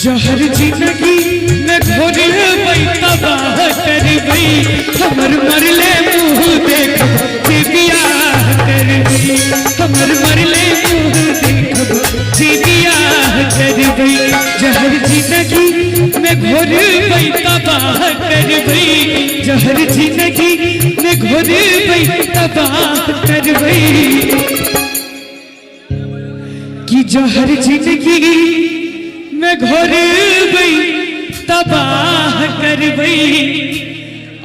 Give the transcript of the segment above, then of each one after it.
जहर जिंदगी में घोर तबाह कर गई हमर मरले मुँह देख बियाह कर गई हमर मरले मुँह देख बियाह कर गई जहर जिंदगी में घोर तबाह कर गई जहर जिंदगी में घोर तबाह कर गई कि जहर जिंदगी में घोर तबाह कर गई।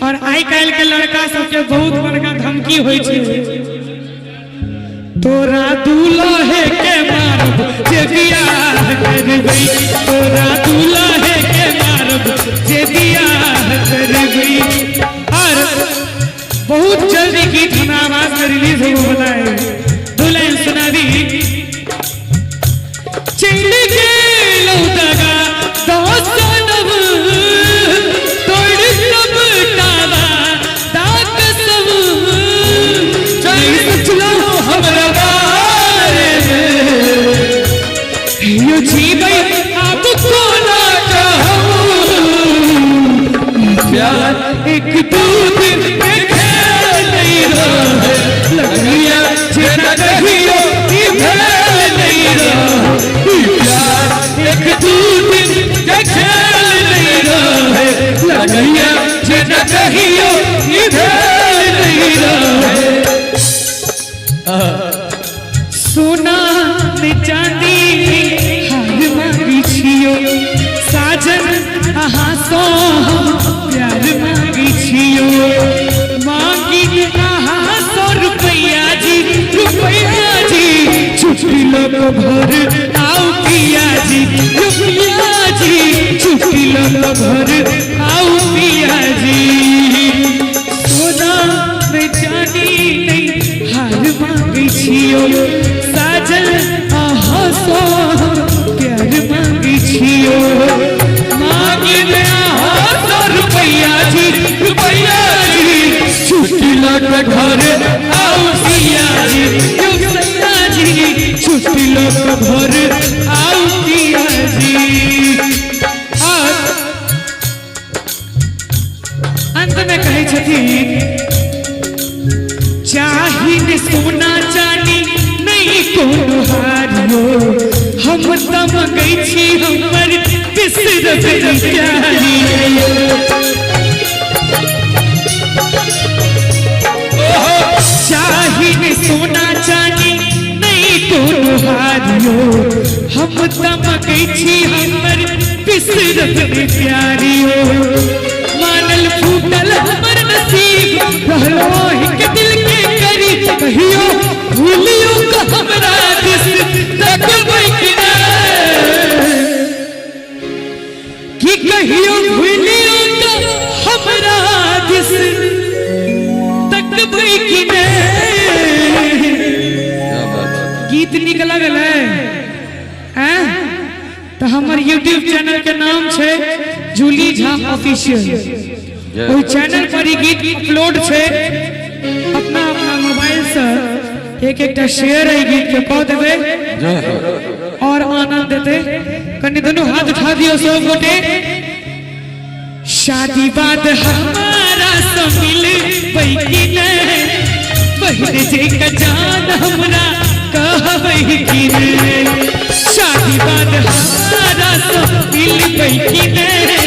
और आई काल के लड़का सबके बहुत बड़का धमकी होई छे तोरा दूल्हे के मारब जे बियाह कर गई तोरा दूल्हे के मारब जे बियाह कर गई। और बहुत जल्दी गीत हमारा आवाज में रिलीज हो वाला है दुल्हन सुना दी चल गेलो दगा दोस्तनव तोड़ सब टावा दाग सब चल चलो हमरा बारे में यो जीवन अब को ना कहूं प्यार एक दूध में खेल नहीं रहा लगिया जेना कहियो खेल नहीं रहा एक दूध के खेल नहीं रहे लगिया जेना कहियो खेल नहीं रहे। सोना में चांदी हार मांगी छियो साजन अहाँ सो प्यार मांगी छियो मांगी अहाँ 100 रुपया जी छुट्टी लोग भर आओ पिया जी छुट्टी लोग भर आओ पिया जी सोना में चांदी नहीं हार मांगी छियो साजन अहाँ सो प्यार मांगी छियो मांगी में अहाँ 100 रुपया जी छुट्टी लोग घर आओ पिया जी छुट्टी लोग घर आओ पिया जी। और अंत में कहे छथिन चाहिए सोना चांदी नहीं कोनो हारियो हम तम गई छी हमर बिसर बेरी प्यारी चाहिए सोना चांदी कोनो हारियो हम तम गई छी हमर बिसर बेरी प्यारियो मानल फूटल हमर नसीब रहलो हिक दिल के करी कहियो भूलियो का हमरा दिस तकबै कि कहियो भूलियो का हमरा दिस तकबै कि गीत निक लगल है तो हमारे YouTube चैनल के नाम छे जूली झा ऑफिशियल ओई चैनल पर ही गीत अपलोड छे अपना मोबाइल से एक शेयर है गीत के कह देवे और आनंद देते कन्ने दोनों हाथ उठा दियो सब गोटे शादी बाद हमारा से मिलबै कि नहीं पहले जे का जान हमरा कहबै कि नहीं शादी बाद हमारा से मिलबै कि नहीं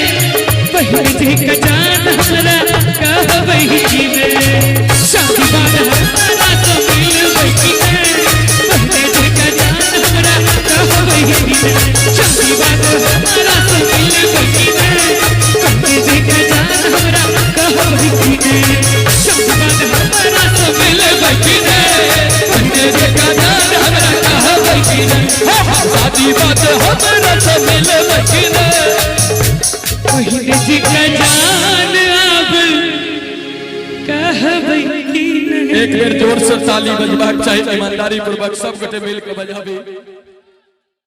पहले जे का जान हमरा कहबै कि नहीं शादी बाद हमारा से मिलबै कि नहीं पहले जे का जान हमरा कहबै कि नहीं शादी बाद हमारा से मिलबै कि नहीं पहले जे का जान हमरा कहबै कि नहीं शादी बाद हमारा से मिलबै कि नहीं पहले जे का जान हमरा कहबै कि नहीं शादी बाद हमारा से मिलबै कि नहीं पहले जे का जान अब कहबै कि नहीं। एक बेर जोर से ताली बजबाक चाहिए ईमानदारी पूर्वक सब गोटे मिल के बजाबी।